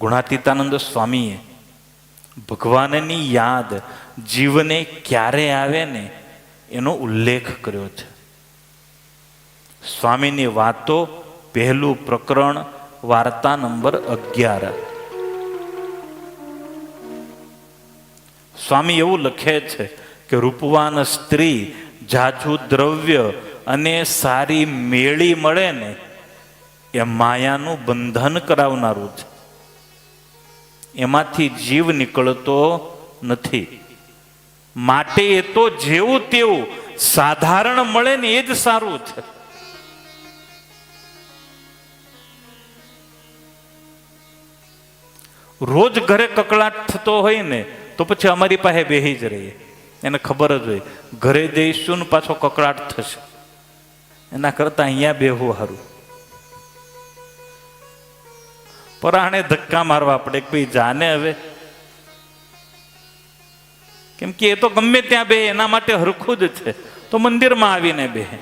ગુણાતીતાનંદ સ્વામીએ ભગવાનની યાદ જીવને ક્યારે આવે ને એનો ઉલ્લેખ કર્યો છે. સ્વામીની વાતો, પહેલું પ્રકરણ, વાર્તા નંબર 11. સ્વામી એવું લખે છે કે રૂપવાન સ્ત્રી, જાજુ દ્રવ્ય અને સારી મેળી મળે ને એ માયાનું બંધન કરાવનારું છે. એમાંથી જીવ નીકળતો નથી. માટે એ તો જેવું તેવું સાધારણ મળે ને એ જ સારું છે. રોજ ઘરે કકળાટ થતો હોય ને તો પછી અમારી પાસે બેહી જ રહીએ. એને ખબર જ હોય ઘરે જઈશું ને પાછો કકળાટ થશે, એના કરતા અહીંયા બેહવું સારું. પરાણે ધક્કા મારવા પડે કે ભાઈ જાને હવે, કેમ કે એ તો ગમે ત્યાં બે એના માટે હરખું જ છે, તો મંદિરમાં આવીને બેહે.